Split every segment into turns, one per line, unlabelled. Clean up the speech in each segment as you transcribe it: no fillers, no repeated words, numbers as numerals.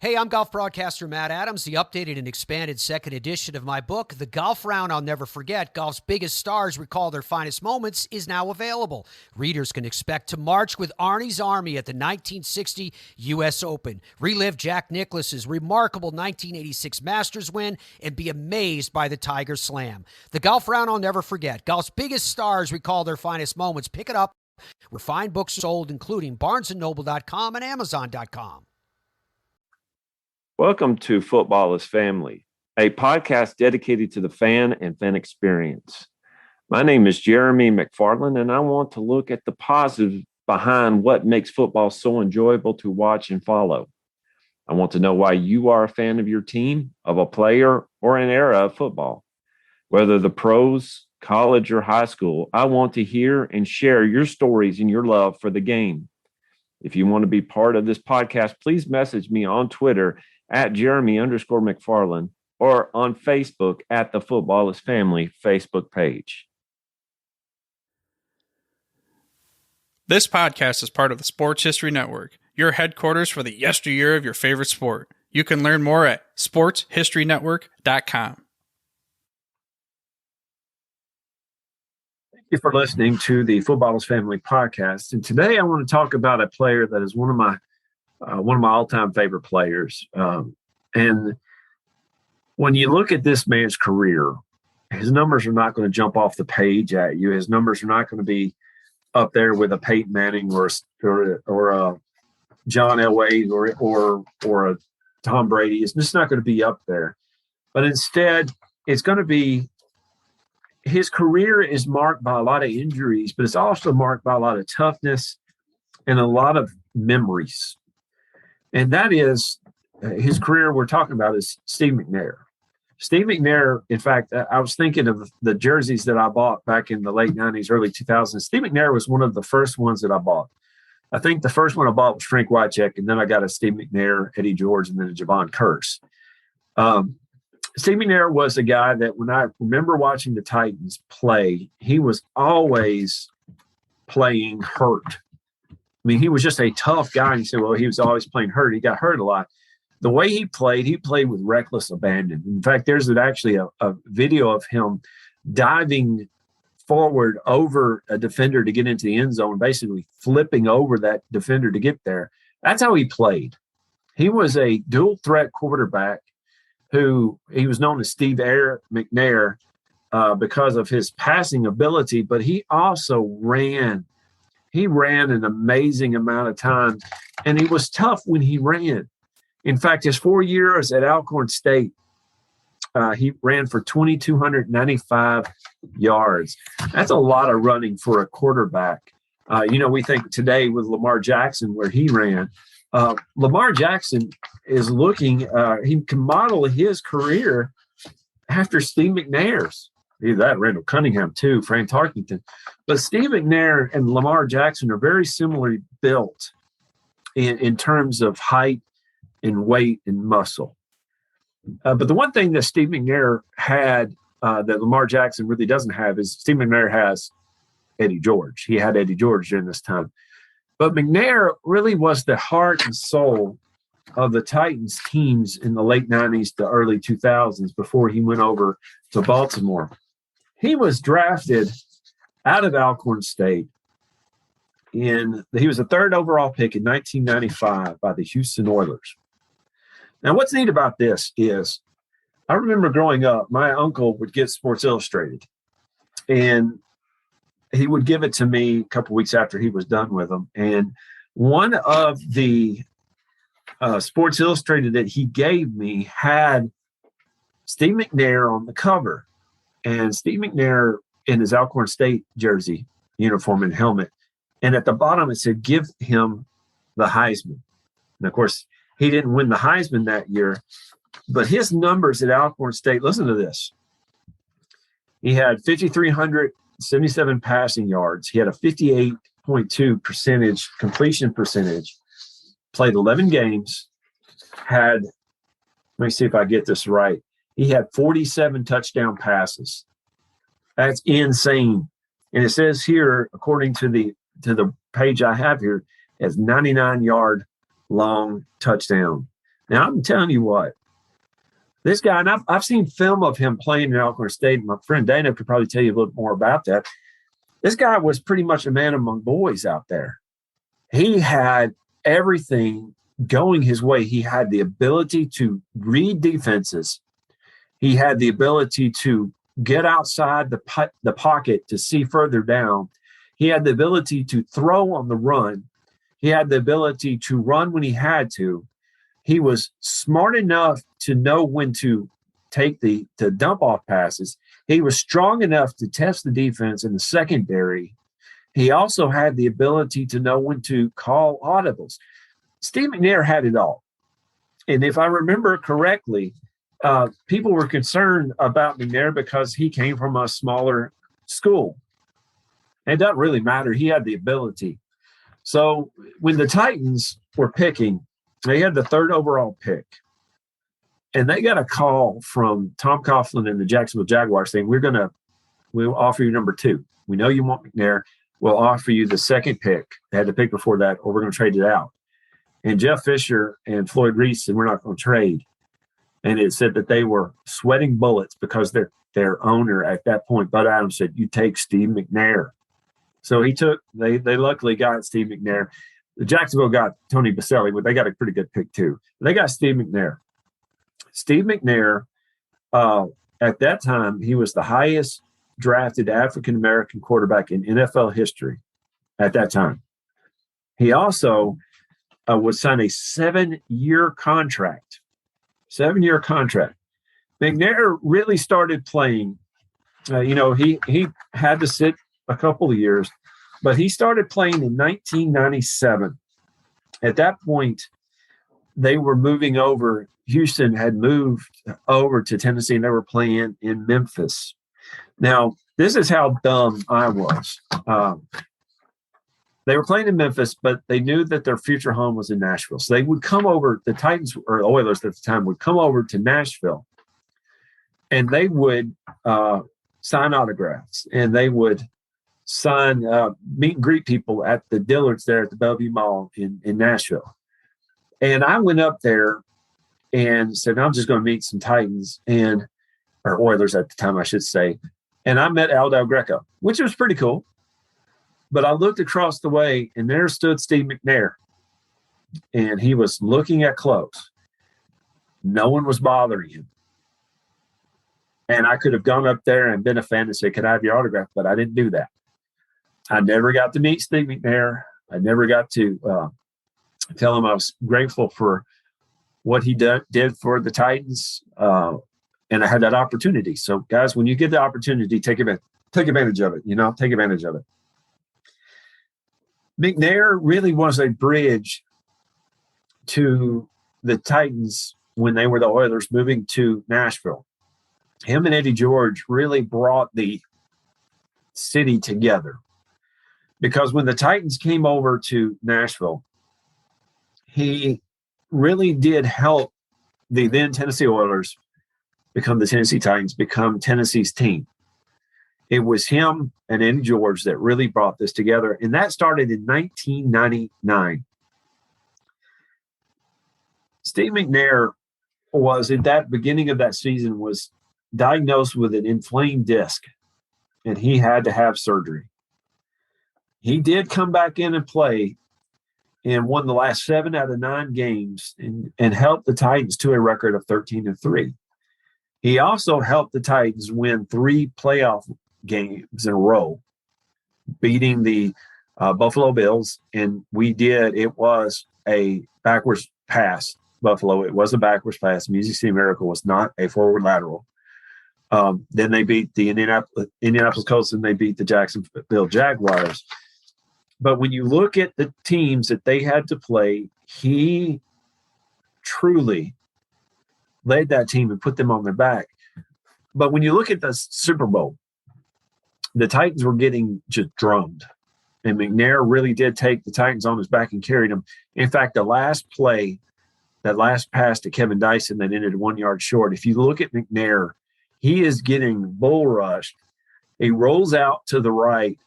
Hey, I'm golf broadcaster Matt Adams. The updated and expanded second edition of my book, The Golf Round I'll Never Forget, Golf's Biggest Stars Recall Their Finest Moments, is now available. Readers can expect to march with Arnie's Army at the 1960 U.S. Open, relive Jack Nicklaus's remarkable 1986 Masters win, and be amazed by the Tiger Slam. The Golf Round I'll Never Forget, Golf's Biggest Stars Recall Their Finest Moments. Pick it up where fine books are sold, including BarnesandNoble.com and Amazon.com.
Welcome to Football is Family, a podcast dedicated to the fan and fan experience. My name is Jeremy McFarland, and I want to look at the positive behind what makes football so enjoyable to watch and follow. I want to know why you are a fan of your team, of a player, or an era of football. Whether the pros, college, or high school, I want to hear and share your stories and your love for the game. If you want to be part of this podcast, please message me on Twitter at Jeremy_McFarland or on Facebook at the Football is Family Facebook page.
This podcast is part of the Sports History Network, your headquarters for the yesteryear of your favorite sport. You can learn more at sportshistorynetwork.com.
Thank you for listening to the Football is Family podcast. And today I want to talk about a player that is one of my all-time favorite players. And when you look at this man's career, his numbers are not going to jump off the page at you. His numbers are not going to be up there with a Peyton Manning or a John Elway or a Tom Brady. It's just not going to be up there. But instead, it's going to be his career is marked by a lot of injuries, but it's also marked by a lot of toughness and a lot of memories. And that is his career we're talking about is Steve McNair. Steve McNair, in fact, I was thinking of the jerseys that I bought back in the late 90s, early 2000s. Steve McNair was one of the first ones that I bought. I think the first one I bought was Frank Wycheck, and then I got a Steve McNair, Eddie George, and then a Javon Curse. Steve McNair was a guy that when I remember watching the Titans play, he was always playing hurt. I mean, he was just a tough guy. And you say, well, he was always playing hurt. He got hurt a lot. The way he played with reckless abandon. In fact, there's actually a video of him diving forward over a defender to get into the end zone, basically flipping over that defender to get there. That's how he played. He was a dual threat quarterback who he was known as Steve McNair because of his passing ability, but he also ran. He ran an amazing amount of time, and he was tough when he ran. In fact, his 4 years at Alcorn State, he ran for 2,295 yards. That's a lot of running for a quarterback. We think today with Lamar Jackson where he ran. Lamar Jackson is looking he can model his career after Steve McNair's. Either that, Randall Cunningham too, Frank Tarkington. But Steve McNair and Lamar Jackson are very similarly built in terms of height and weight and muscle. But the one thing that Steve McNair had that Lamar Jackson really doesn't have is Steve McNair has Eddie George. He had Eddie George during this time. But McNair really was the heart and soul of the Titans teams in the late 90s to early 2000s before he went over to Baltimore. He was drafted out of Alcorn State. He was the third overall pick in 1995 by the Houston Oilers. Now, what's neat about this is I remember growing up, my uncle would get Sports Illustrated, and he would give it to me a couple weeks after he was done with them. And one of the Sports Illustrated that he gave me had Steve McNair on the cover. And Steve McNair in his Alcorn State jersey, uniform and helmet. And at the bottom, it said, give him the Heisman. And, of course, he didn't win the Heisman that year. But his numbers at Alcorn State, listen to this. He had 5,377 passing yards. He had a 58.2% completion percentage. Played 11 games. Let me see if I get this right. He had 47 touchdown passes. That's insane. And it says here, according to the page I have here, as 99-yard long touchdown. Now, I'm telling you what, this guy, and I've seen film of him playing in Alcorn State. My friend Dana could probably tell you a little more about that. This guy was pretty much a man among boys out there. He had everything going his way. He had the ability to read defenses. He had the ability to get outside the pocket to see further down. He had the ability to throw on the run. He had the ability to run when he had to. He was smart enough to know when to take the dump off passes. He was strong enough to test the defense in the secondary. He also had the ability to know when to call audibles. Steve McNair had it all. And if I remember correctly, people were concerned about McNair because he came from a smaller school. It doesn't really matter. He had the ability. So when the Titans were picking, they had the 3rd overall pick. And they got a call from Tom Coughlin and the Jacksonville Jaguars saying, we'll offer you number 2. We know you want McNair. We'll offer you the 2nd pick. They had the pick before that, or we're going to trade it out. And Jeff Fisher and Floyd Reese said, we're not going to trade. And it said that they were sweating bullets because their owner at that point, Bud Adams, said, you take Steve McNair. So they luckily got Steve McNair. The Jacksonville got Tony Baselli, but they got a pretty good pick too. They got Steve McNair. Steve McNair, at that time, he was the highest drafted African-American quarterback in NFL history at that time. He also would sign a 7-year contract. 7-year contract. McNair really started playing. He had to sit a couple of years, but he started playing in 1997. At that point, they were moving over. Houston had moved over to Tennessee, and they were playing in Memphis. Now, this is how dumb I was. They were playing in Memphis, but they knew that their future home was in Nashville. So they would come over, the Titans or Oilers at the time would come over to Nashville, and they would sign autographs, and they would sign meet and greet people at the Dillards there at the Bellevue Mall in Nashville. And I went up there and said, I'm just going to meet some Titans or Oilers at the time, I should say. And I met Al Del Greco, which was pretty cool. But I looked across the way, and there stood Steve McNair, and he was looking at clothes. No one was bothering him. And I could have gone up there and been a fan and said, could I have your autograph? But I didn't do that. I never got to meet Steve McNair. I never got to tell him I was grateful for what he did for the Titans, and I had that opportunity. So, guys, when you get the opportunity, take advantage of it. Take advantage of it. McNair really was a bridge to the Titans when they were the Oilers moving to Nashville. Him and Eddie George really brought the city together, because when the Titans came over to Nashville, he really did help the then Tennessee Oilers become the Tennessee Titans, become Tennessee's team. It was him and Eddie George that really brought this together, and that started in 1999. Steve McNair was, at that beginning of that season, was diagnosed with an inflamed disc, and he had to have surgery. He did come back in and play and won the last 7 out of 9 games and helped the Titans to a record of 13-3. He also helped the Titans win 3 playoff games in a row, beating the Buffalo Bills. And it was a backwards pass, Buffalo. It was a backwards pass. Music City Miracle was not a forward lateral. Then they beat the Indianapolis Colts, and they beat the Jacksonville Jaguars. But when you look at the teams that they had to play, he truly led that team and put them on their back. But when you look at the Super Bowl, the Titans were getting just drummed. And McNair really did take the Titans on his back and carried them. In fact, the last play, that last pass to Kevin Dyson that ended 1 yard short, if you look at McNair, he is getting bull rushed. He rolls out to the right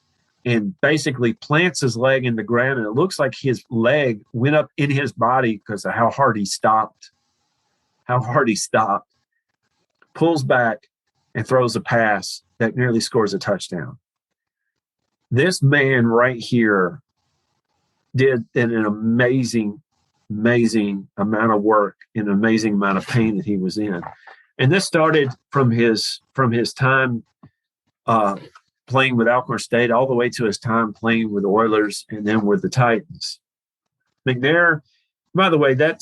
and basically plants his leg in the ground, and it looks like his leg went up in his body because of how hard he stopped how hard he stopped, pulls back, and throws a pass that nearly scores a touchdown. This man right here did an amazing amount of work and an amazing amount of pain that he was in. And this started from his time playing with Alcorn State all the way to his time playing with the Oilers and then with the Titans. McNair, by the way, that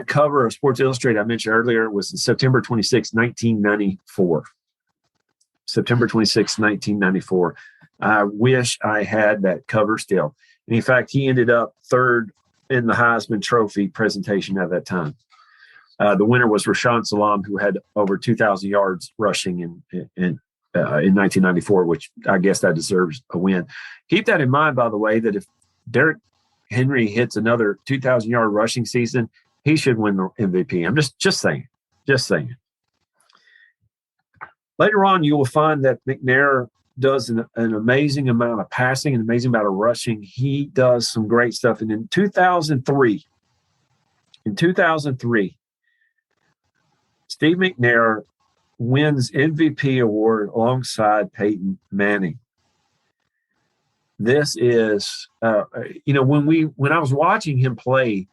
cover of Sports Illustrated I mentioned earlier was September 26, 1994. September 26, 1994. I wish I had that cover still. And in fact, he ended up third in the Heisman Trophy presentation at that time. The winner was Rashaan Salam, who had over 2,000 yards rushing in 1994, which I guess that deserves a win. Keep that in mind, by the way, that if Derrick Henry hits another 2,000-yard rushing season, he should win the MVP. I'm just saying. Later on, you will find that McNair does an amazing amount of passing, an amazing amount of rushing. He does some great stuff. And in 2003, Steve McNair wins MVP award alongside Peyton Manning. This is, when I was watching him play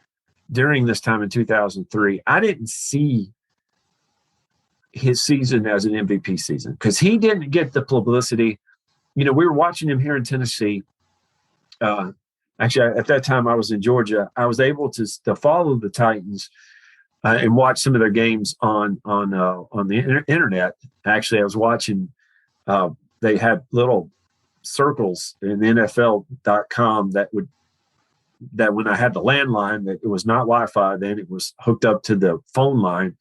during this time in 2003, I didn't see his season as an MVP season because he didn't get the publicity. We were watching him here in Tennessee. Actually, at that time I was in Georgia. I was able to follow the Titans and watch some of their games on the internet. Actually, I was watching. They had little circles in NFL.com that when I had the landline, that it was not Wi-Fi then, it was hooked up to the phone line.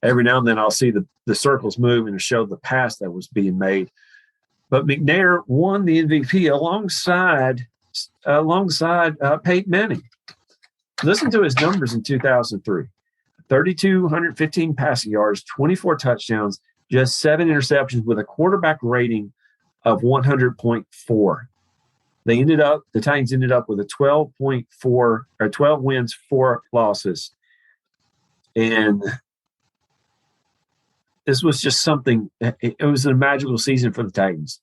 Every now and then I'll see the circles move and show the pass that was being made. But McNair won the MVP alongside Peyton Manning. Listen to his numbers in 2003. 3,215 passing yards, 24 touchdowns, just 7 interceptions with a quarterback rating of 100.4. The Titans ended up with a 12.4 or 12 wins, 4 losses. And this was just something. It was a magical season for the Titans.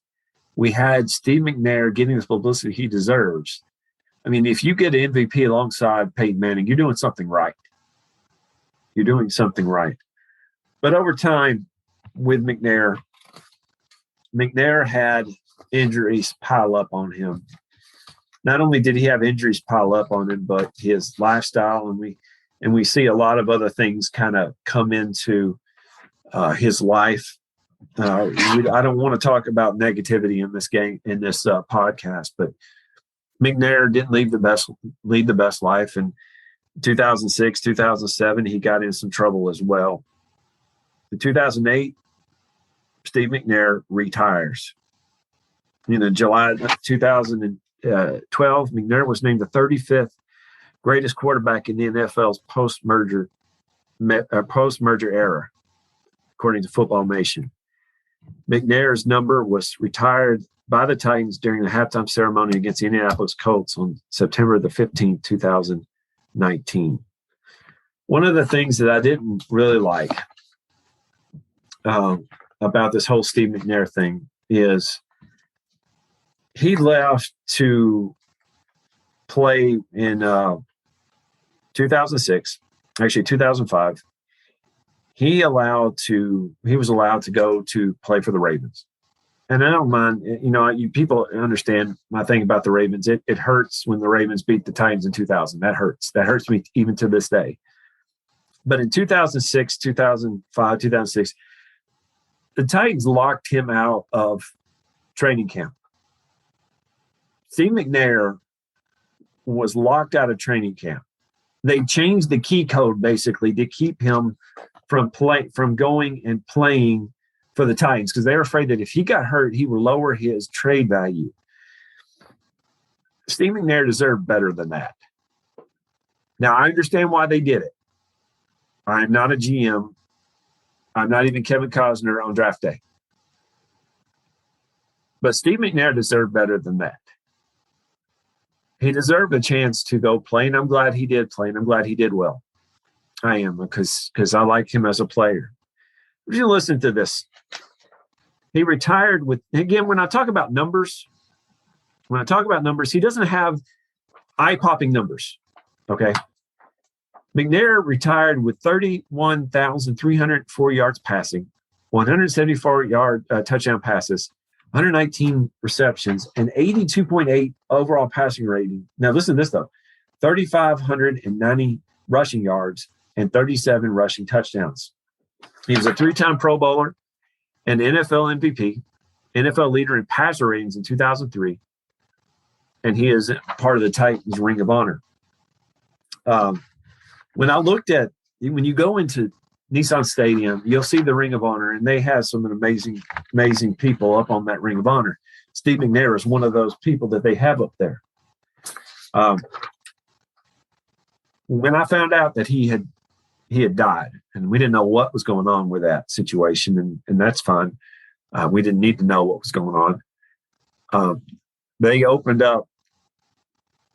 We had Steve McNair getting the publicity he deserves. I mean, if you get an MVP alongside Peyton Manning, you're doing something right. But over time with McNair had injuries pile up on him. Not only did he have injuries pile up on him, but his lifestyle, and we see a lot of other things kind of come into his life. I don't want to talk about negativity in this podcast, but McNair didn't lead the best life. And 2006, 2007, he got in some trouble as well. In 2008, Steve McNair retires. In July 2012, McNair was named the 35th greatest quarterback in the NFL's post-merger era, according to Football Nation. McNair's number was retired by the Titans during the halftime ceremony against the Indianapolis Colts on September the 15th, 2019. One of the things that I didn't really like about this whole Steve McNair thing is he left to play in 2006, actually 2005. He was allowed to go to play for the Ravens. And I don't mind, people understand my thing about the Ravens. It hurts when the Ravens beat the Titans in 2000. That hurts. That hurts me even to this day. But in 2006, 2005, 2006, the Titans locked him out of training camp. Steve McNair was locked out of training camp. They changed the key code basically to keep him from going and playing for the Titans because they were afraid that if he got hurt, he would lower his trade value. Steve McNair deserved better than that. Now, I understand why they did it. I'm not a GM. I'm not even Kevin Costner on draft day. But Steve McNair deserved better than that. He deserved a chance to go play, and I'm glad he did play, and I'm glad he did well. I am, because I like him as a player. You listen to this. He retired with, again, when I talk about numbers, he doesn't have eye-popping numbers, okay? McNair retired with 31,304 yards passing, 174 touchdown passes, 119 receptions, and 82.8 overall passing rating. Now, listen to this, though. 3,590 rushing yards and 37 rushing touchdowns. He was a 3-time Pro Bowler, an NFL MVP, NFL leader in passer ratings in 2003, and he is part of the Titans Ring of Honor. When you go into Nissan Stadium, you'll see the Ring of Honor, and they have some amazing, amazing people up on that Ring of Honor. Steve McNair is one of those people that they have up there. When I found out that he had died, and we didn't know what was going on with that situation, and that's fine. We didn't need to know what was going on. They opened up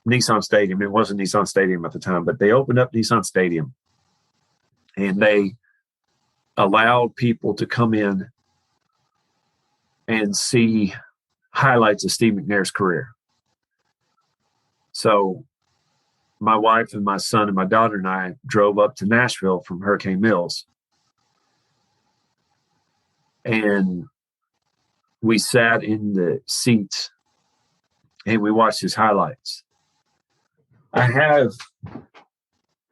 Nissan Stadium. It wasn't Nissan Stadium at the time, but they opened up Nissan Stadium, and they allowed people to come in and see highlights of Steve McNair's career. So my wife and my son and my daughter and I drove up to Nashville from Hurricane Mills, and we sat in the seats and we watched his highlights. I have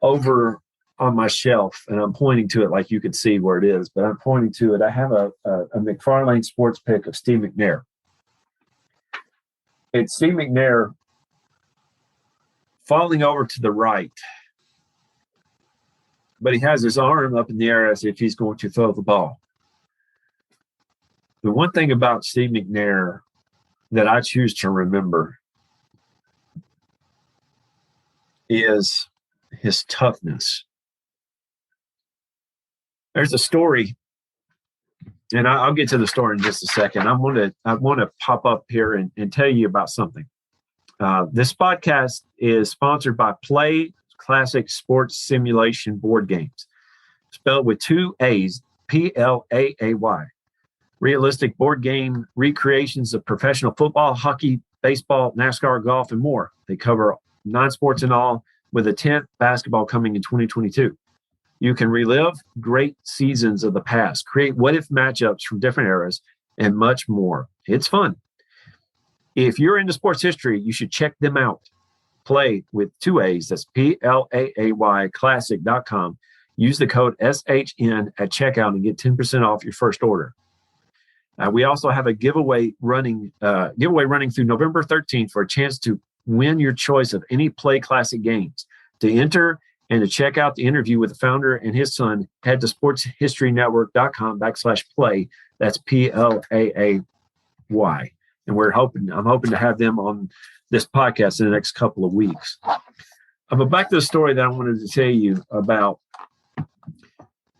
over on my shelf, and I'm pointing to it like you could see where it is, but I'm pointing to it. I have a McFarlane sports pick of Steve McNair. It's Steve McNair falling over to the right, but he has his arm up in the air as if he's going to throw the ball. The one thing about Steve McNair that I choose to remember is his toughness. There's a story, and I'll get to the story in just a second. I want to pop up here and tell you about something. This podcast is sponsored by Play Classic Sports Simulation Board Games, spelled with 2 A's, PLAAY. Realistic board game recreations of professional football, hockey, baseball, NASCAR, golf, and more. They cover 9 sports in all, with a 10th basketball coming in 2022. You can relive great seasons of the past, create what-if matchups from different eras, and much more. It's fun. If you're into sports history, you should check them out. Play with 2 A's, that's PLAAY, classic.com. Use the code SHN at checkout and get 10% off your first order. We also have a giveaway running through November 13th for a chance to win your choice of any Play Classic games. To enter and to check out the interview with the founder and his son, head to sportshistorynetwork.com/play. That's PLAAY. And I'm hoping to have them on this podcast in the next couple of weeks. But back to the story that I wanted to tell you about.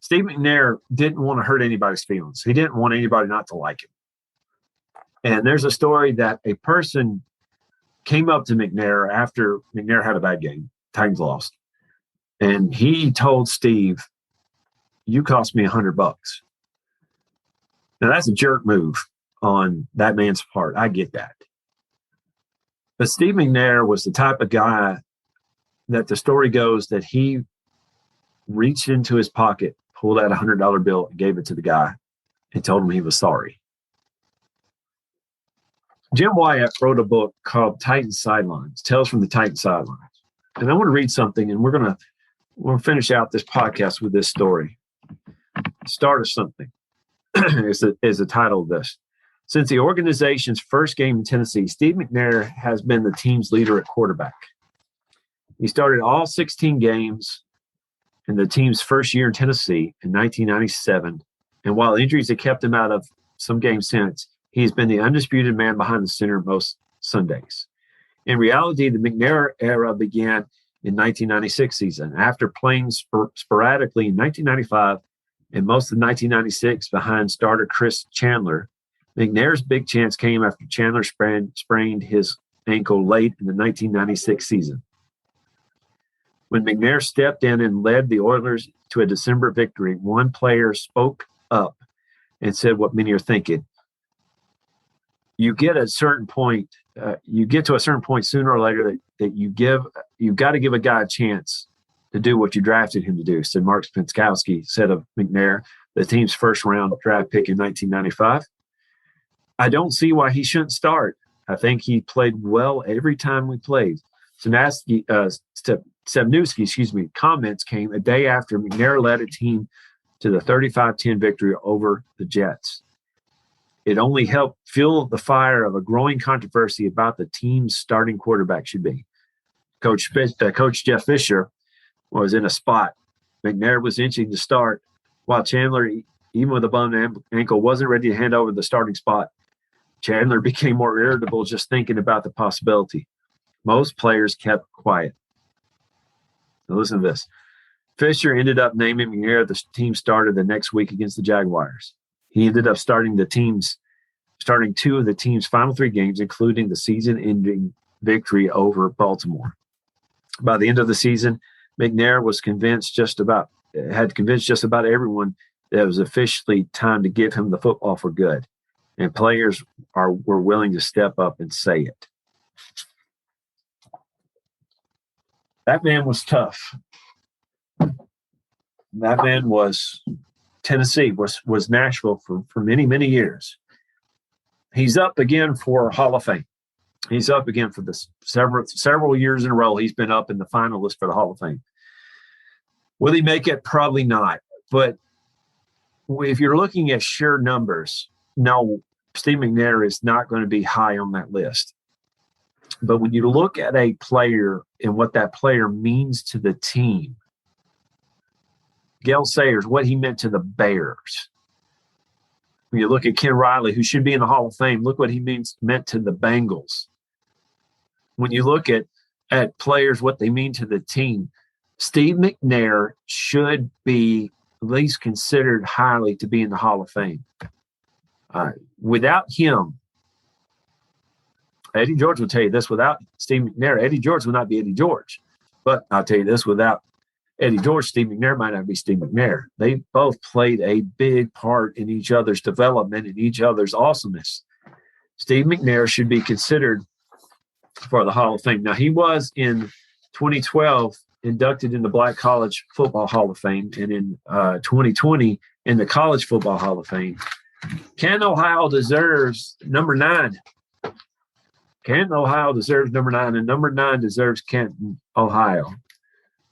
Steve McNair didn't want to hurt anybody's feelings. He didn't want anybody not to like him. And there's a story that a person came up to McNair after McNair had a bad game. Titans lost. And he told Steve, "You cost me $100." Now, that's a jerk move on that man's part. I get that. But Steve McNair was the type of guy that the story goes that he reached into his pocket, pulled out a $100 bill, and gave it to the guy and told him he was sorry. Jim Wyatt wrote a book called Titan Sidelines, Tales from the Titan Sidelines. And I want to read something, and we'll finish out this podcast with this story. Start of Something is the title of this. Since the organization's first game in Tennessee, Steve McNair has been the team's leader at quarterback. He started all 16 games in the team's first year in Tennessee in 1997. And while injuries have kept him out of some games since, he's been the undisputed man behind the center most Sundays. In reality, the McNair era began in 1996 season. After playing sporadically in 1995 and most of 1996 behind starter Chris Chandler, McNair's big chance came after Chandler sprained his ankle late in the 1996 season. When McNair stepped in and led the Oilers to a December victory, one player spoke up and said what many are thinking. You get to a certain point sooner or later that you've got to give a guy a chance to do what you drafted him to do, said Mark Spinskowski, said of McNair, the team's first-round draft pick in 1995. I don't see why he shouldn't start. I think he played well every time we played. Stepnewski, comments came a day after McNair led a team to the 35-10 victory over the Jets. It only helped fuel the fire of a growing controversy about the team's starting quarterback should be. Coach Jeff Fisher was in a spot. McNair was inching to start, while Chandler, even with a bum ankle, wasn't ready to hand over the starting spot. Chandler became more irritable just thinking about the possibility. Most players kept quiet. Now listen to this. Fisher ended up naming McNair the team starter the next week against the Jaguars. He ended up starting two of the team's final 3 games, including the season-ending victory over Baltimore. By the end of the season, McNair had convinced just about everyone that it was officially time to give him the football for good, and players were willing to step up and say it. That man was tough. That man was Tennessee, was Nashville for many, many years. He's up again for Hall of Fame. He's up again for this several years in a row. He's been up in the finalist for the Hall of Fame. Will he make it? Probably not. But if you're looking at sheer numbers, no, Steve McNair is not going to be high on that list. But when you look at a player and what that player means to the team, Gale Sayers, what he meant to the Bears. When you look at Ken Riley, who should be in the Hall of Fame, look what he meant to the Bengals. When you look at players, what they mean to the team, Steve McNair should be at least considered highly to be in the Hall of Fame. Without him, Eddie George will tell you this, without Steve McNair, Eddie George will not be Eddie George. But I'll tell you this, without Eddie George, Steve McNair might not be Steve McNair. They both played a big part in each other's development and each other's awesomeness. Steve McNair should be considered for the Hall of Fame. Now, he was in 2012 inducted in the Black College Football Hall of Fame, and in 2020 in the College Football Hall of Fame. Canton, Ohio deserves number 9. Canton, Ohio deserves number 9, and number 9 deserves Canton, Ohio.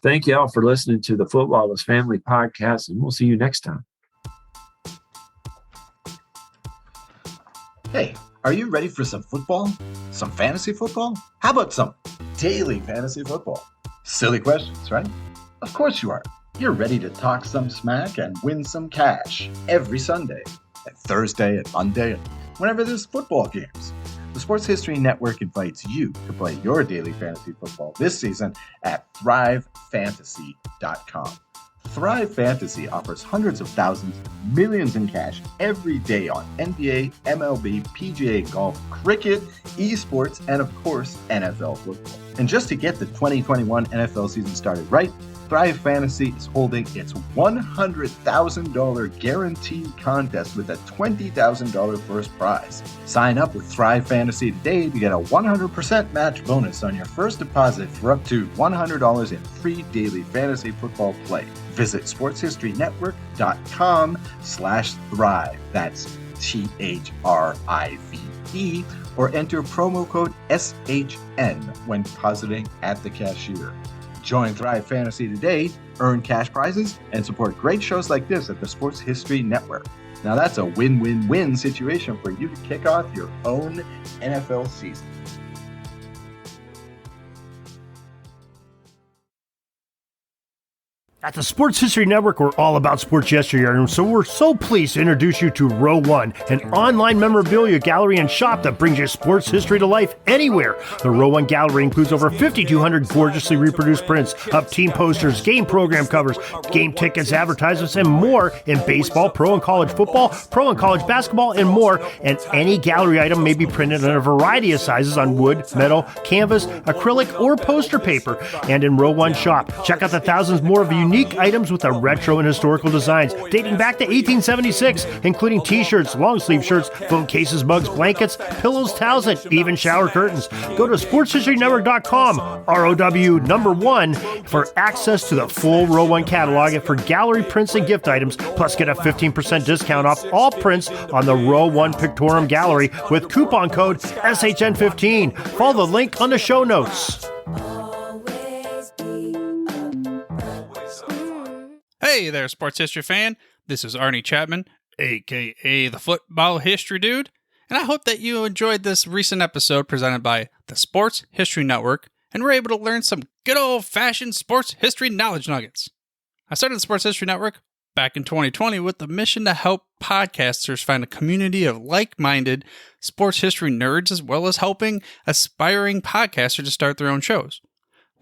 Thank you all for listening to the Footballers Family Podcast, and we'll see you next time.
Hey, are you ready for some football? Some fantasy football? How about some daily fantasy football? Silly questions, right? Of course you are. You're ready to talk some smack and win some cash every Sunday, and Thursday and Monday, and whenever there's football games. The Sports History Network invites you to play your daily fantasy football this season at ThriveFantasy.com. Thrive Fantasy offers hundreds of thousands, millions in cash every day on NBA, MLB, PGA golf, cricket, esports, and of course, NFL football. And just to get the 2021 NFL season started right, Thrive Fantasy is holding its $100,000 guaranteed contest with a $20,000 first prize. Sign up with Thrive Fantasy today to get a 100% match bonus on your first deposit for up to $100 in free daily fantasy football play. Visit sportshistoryNetwork.com/thrive. That's THRIVE, or enter promo code SHN when depositing at the cashier. Join Thrive Fantasy today, earn cash prizes, and support great shows like this at the Sports History Network. Now that's a win-win-win situation for you to kick off your own NFL season.
At the Sports History Network, we're all about sports yesteryear, and so we're so pleased to introduce you to Row One, an online memorabilia gallery and shop that brings your sports history to life anywhere. The Row One gallery includes over 5,200 gorgeously reproduced prints of team posters, game program covers, game tickets, advertisements, and more in baseball, pro and college football, pro and college basketball, and more. And any gallery item may be printed in a variety of sizes on wood, metal, canvas, acrylic, or poster paper. And in Row One shop, check out the thousands more of unique items with the retro and historical designs dating back to 1876, including t-shirts, long sleeve shirts, phone cases, mugs, blankets, pillows, towels, and even shower curtains. Go to sportshistorynetwork.com, ROW1, for access to the full Row One catalog and for gallery prints and gift items, plus get a 15% discount off all prints on the Row One Pictorum Gallery with coupon code SHN15. Follow the link on the show notes.
Hey there, sports history fan. This is Arnie Chapman, aka the Football History Dude, and I hope that you enjoyed this recent episode presented by the Sports History Network and were able to learn some good old-fashioned sports history knowledge nuggets. I started the Sports History Network back in 2020 with the mission to help podcasters find a community of like-minded sports history nerds, as well as helping aspiring podcasters to start their own shows.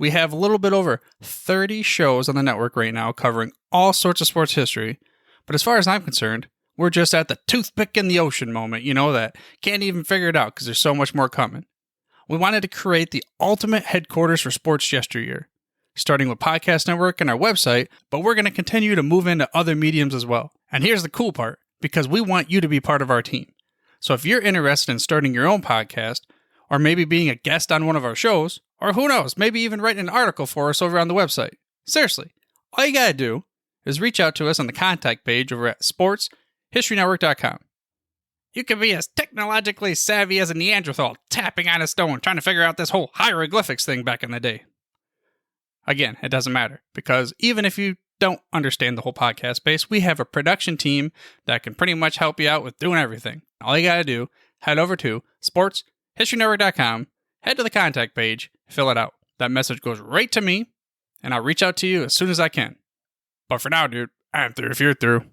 We have a little bit over 30 shows on the network right now covering all sorts of sports history. But as far as I'm concerned, we're just at the toothpick in the ocean moment, that can't even figure it out because there's so much more coming. We wanted to create the ultimate headquarters for sports yesteryear, starting with Podcast Network and our website, but we're going to continue to move into other mediums as well. And here's the cool part, because we want you to be part of our team. So if you're interested in starting your own podcast, or maybe being a guest on one of our shows, or who knows, maybe even writing an article for us over on the website. Seriously, all you gotta do is reach out to us on the contact page over at sportshistorynetwork.com. You can be as technologically savvy as a Neanderthal tapping on a stone trying to figure out this whole hieroglyphics thing back in the day. Again, it doesn't matter, because even if you don't understand the whole podcast space, we have a production team that can pretty much help you out with doing everything. All you gotta do, head over to sportshistorynetwork.com, head to the contact page, fill it out. That message goes right to me, and I'll reach out to you as soon as I can. But for now, dude, I'm through if you're through.